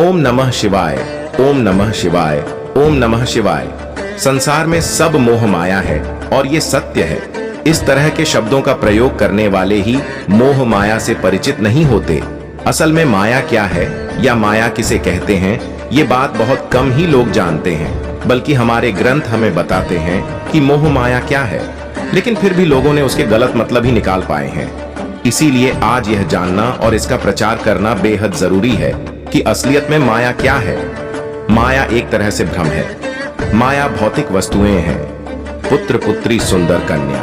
ओम नमः शिवाय, ओम नमः शिवाय, ओम नमः शिवाय। संसार में सब मोह माया है और ये सत्य है। इस तरह के शब्दों का प्रयोग करने वाले ही मोह माया से परिचित नहीं होते। असल में माया क्या है या माया किसे कहते हैं, ये बात बहुत कम ही लोग जानते हैं। बल्कि हमारे ग्रंथ हमें बताते हैं कि मोह माया क्या है, लेकिन फिर भी लोगों ने उसके गलत मतलब ही निकाल पाए हैं। इसीलिए आज यह जानना और इसका प्रचार करना बेहद जरूरी है कि असलियत में माया क्या है। माया एक तरह से भ्रम है। माया भौतिक वस्तुएं हैं। पुत्र पुत्री सुंदर कन्या,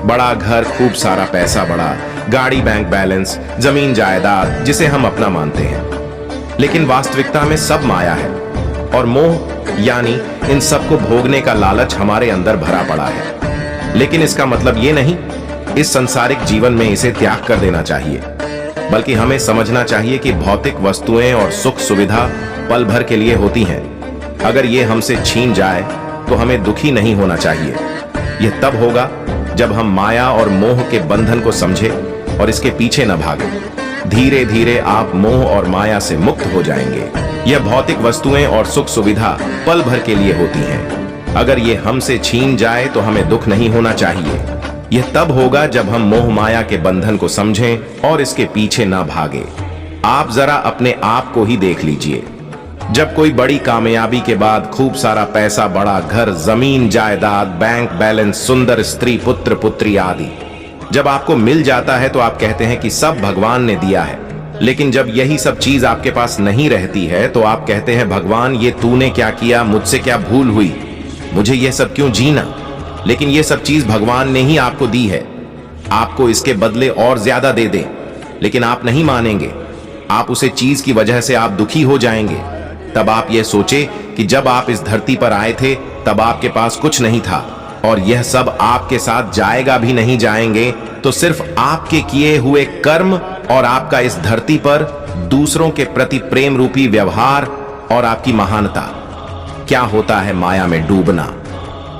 बड़ा घर, खूब सारा पैसा, बड़ा गाड़ी, बैंक बैलेंस, जमीन जायदाद, जिसे हम अपना मानते हैं। लेकिन वास्तविकता में सब माया है और मोह यानी इन सब को भोगने का लालच हमारे अंदर भरा पड़ा है। लेकिन इसका मतलब ये नहीं इस सांसारिक जीवन में इसे त्याग कर देना चाहिए, बल्कि हमें समझना चाहिए कि भौतिक वस्तुएं और सुख सुविधा पल भर के लिए होती हैं। अगर ये हमसे छीन जाए तो हमें दुखी नहीं होना चाहिए। यह तब होगा जब हम माया और मोह के बंधन को समझें और इसके पीछे न भागें। धीरे धीरे आप मोह और माया से मुक्त हो जाएंगे। यह भौतिक वस्तुएं और सुख सुविधा पल भर के लिए होती हैं। अगर ये हमसे छीन जाए तो हमें दुख नहीं होना चाहिए। यह तब होगा जब हम मोह माया के बंधन को समझें और इसके पीछे ना भागे। आप जरा अपने आप को ही देख लीजिए। जब कोई बड़ी कामयाबी के बाद खूब सारा पैसा, बड़ा घर, जमीन जायदाद, बैंक बैलेंस, सुंदर स्त्री, पुत्र पुत्री आदि जब आपको मिल जाता है तो आप कहते हैं कि सब भगवान ने दिया है। लेकिन जब यही सब चीज आपके पास नहीं रहती है तो आप कहते हैं, भगवान ये तूने क्या किया, मुझसे क्या भूल हुई, मुझे ये सब क्यों जीना। लेकिन ये सब चीज भगवान ने ही आपको दी है। आपको इसके बदले और ज्यादा दे दे, लेकिन आप नहीं मानेंगे। आप उसे चीज की वजह से आप दुखी हो जाएंगे। तब आप ये सोचे कि जब आप इस धरती पर आए थे तब आपके पास कुछ नहीं था और यह सब आपके साथ जाएगा भी नहीं। जाएंगे तो सिर्फ आपके किए हुए कर्म और आपका इस धरती पर दूसरों के प्रति प्रेम रूपी व्यवहार और आपकी महानता। क्या होता है माया में डूबना।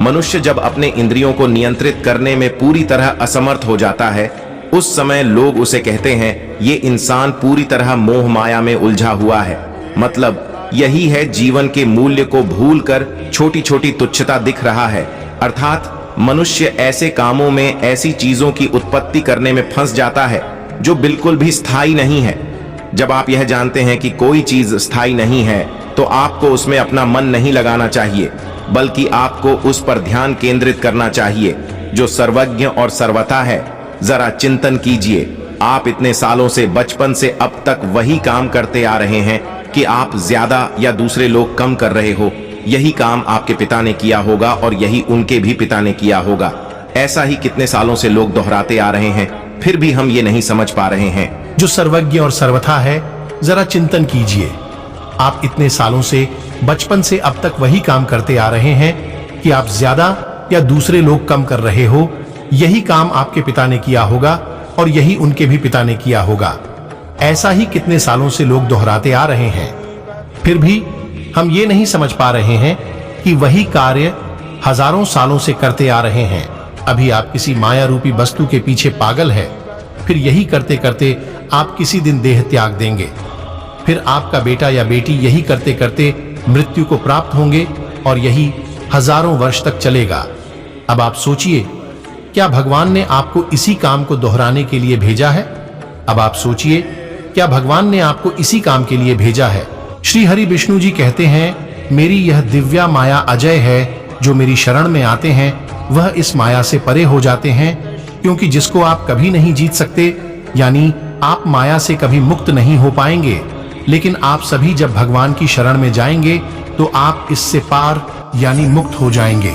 मनुष्य जब अपने इंद्रियों को नियंत्रित करने में पूरी तरह असमर्थ हो जाता है, उस समय लोग उसे कहते हैं, ये इंसान पूरी तरह मोह माया में उलझा हुआ है। मतलब यही है, जीवन के मूल्य को भूलकर छोटी छोटी तुच्छता दिख रहा है। अर्थात मनुष्य ऐसे कामों में, ऐसी चीजों की उत्पत्ति करने में फंस जाता है जो बिल्कुल भी स्थायी नहीं है। जब आप यह जानते हैं कि कोई चीज स्थायी नहीं है तो आपको उसमें अपना मन नहीं लगाना चाहिए, बल्कि आपको उस पर ध्यान केंद्रित करना चाहिए जो सर्वज्ञ और सर्वथा है। जरा चिंतन कीजिए, आप इतने सालों से, बचपन से अब तक वही काम करते आ रहे हैं कि आप ज्यादा या दूसरे लोग कम कर रहे हो। यही काम आपके पिता ने किया होगा और यही उनके भी पिता ने किया होगा। ऐसा ही कितने सालों से लोग दोहराते आ रहे हैं, फिर भी हम ये नहीं समझ पा रहे हैं। जो सर्वज्ञ और सर्वथा है, जरा चिंतन कीजिए। आप इतने सालों से, बचपन से अब तक वही काम करते आ रहे हैं कि आप ज्यादा या दूसरे लोग कम कर रहे हो। यही काम आपके पिता ने किया होगा और यही उनके भी पिता ने किया होगा। ऐसा ही कितने सालों से लोग दोहराते आ रहे हैं, फिर भी हम ये नहीं समझ पा रहे हैं कि वही कार्य हजारों सालों से करते आ रहे हैं। अभी आप किसी माया रूपी वस्तु के पीछे पागल है, फिर यही करते करते आप किसी दिन देह त्याग देंगे। फिर आपका बेटा या बेटी यही करते करते मृत्यु को प्राप्त होंगे और यही हजारों वर्ष तक चलेगा। अब आप सोचिए, क्या भगवान ने आपको इसी काम को दोहराने के लिए भेजा है? अब आप सोचिए, क्या भगवान ने आपको इसी काम के लिए भेजा है? श्री हरि विष्णु जी कहते हैं, मेरी यह दिव्या माया अजय है। जो मेरी शरण में आते हैं वह इस माया से परे हो जाते हैं, क्योंकि जिसको आप कभी नहीं जीत सकते, यानी आप माया से कभी मुक्त नहीं हो पाएंगे। लेकिन आप सभी जब भगवान की शरण में जाएंगे तो आप इससे पार यानी मुक्त हो जाएंगे।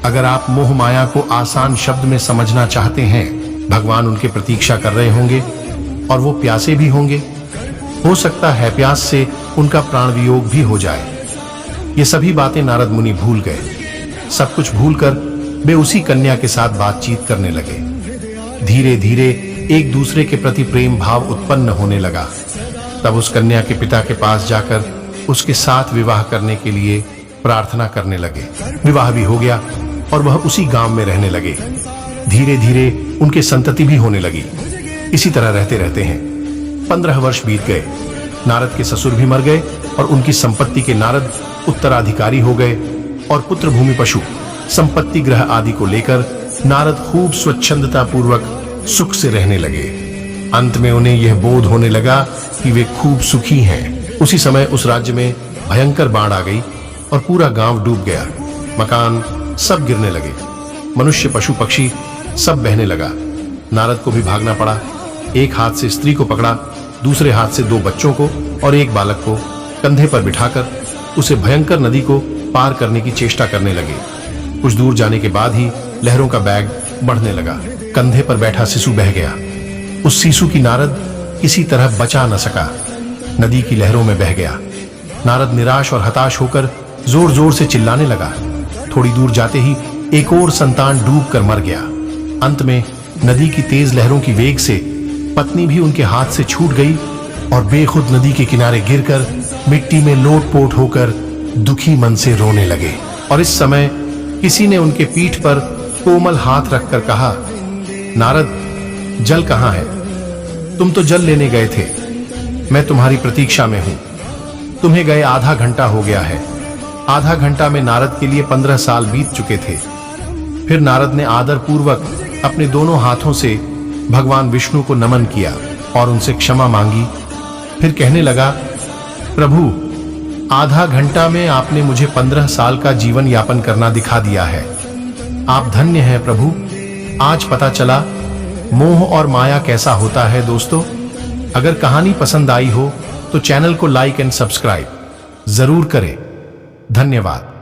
अगर आप मोह माया को आसान शब्द में समझना चाहते हैं, भगवान उनके प्रतीक्षा कर रहे होंगे और वो प्यासे भी होंगे। हो सकता है प्यास से उनका प्राण वियोग भी हो जाए। ये सभी बातें नारद मुनि भूल गए। सब कुछ भूलकर वे उसी कन्या के साथ बातचीत करने लगे। धीरे धीरे एक दूसरे के प्रति प्रेम भाव उत्पन्न होने लगा। तब उस कन्या के पिता के पास जाकर उसके साथ विवाह करने के लिए प्रार्थना करने लगे। विवाह भी हो गया और वह उसी गांव में रहने लगे। धीरे धीरे उनके संतति भी होने लगी। इसी तरह रहते रहते हैं 15 वर्ष बीत गए। नारद के ससुर भी मर गए और उनकी संपत्ति के नारद उत्तराधिकारी हो गए और पुत्र भूमि पशु संपत्ति ग्रह आदि को लेकर नारद खूब स्वच्छंदता पूर्वक सुख से रहने लगे। अंत में उन्हें यह बोध होने लगा कि वे खूब सुखी हैं। उसी समय उस राज्य में भयंकर बाढ़ आ गई और पूरा गांव डूब गया। मकान सब गिरने लगे, मनुष्य पशु पक्षी सब बहने लगा। नारद को भी भागना पड़ा। एक हाथ से स्त्री को पकड़ा, दूसरे हाथ से 2 बच्चों को और एक बालक को कंधे पर बिठाकर उसे भयंकर नदी को पार करने की चेष्टा करने लगे। कुछ दूर जाने के बाद ही लहरों का बैग बढ़ने लगा। कंधे पर बैठा शिशु बह गया। उस शिशु की नारद किसी तरह बचा न सका, नदी की लहरों में बह गया। नारद निराश और हताश होकर जोर जोर से चिल्लाने लगा। थोड़ी दूर जाते ही एक और संतान डूब कर मर गया। अंत में नदी की तेज लहरों की वेग से पत्नी भी उनके हाथ से छूट गई और बेखुद नदी के किनारे गिरकर मिट्टी में लोटपोट होकर दुखी मन से रोने लगे। और इस समय किसी ने उनके पीठ पर कोमल हाथ रखकर कहा, नारद, जल कहां है? तुम तो जल लेने गए थे। मैं तुम्हारी प्रतीक्षा में हूं। तुम्हें गए आधा घंटा हो गया है। आधा घंटा में नारद के लिए 15 साल बीत चुके थे। फिर नारद ने आदर पूर्वक अपने दोनों हाथों से भगवान विष्णु को नमन किया और उनसे क्षमा मांगी। फिर कहने लगा, प्रभु, आधा घंटा में आपने मुझे 15 साल का जीवन यापन करना दिखा दिया है। आप धन्य हैं प्रभु। आज पता चला मोह और माया कैसा होता है। दोस्तों, अगर कहानी पसंद आई हो तो चैनल को लाइक एंड सब्सक्राइब जरूर करें। धन्यवाद।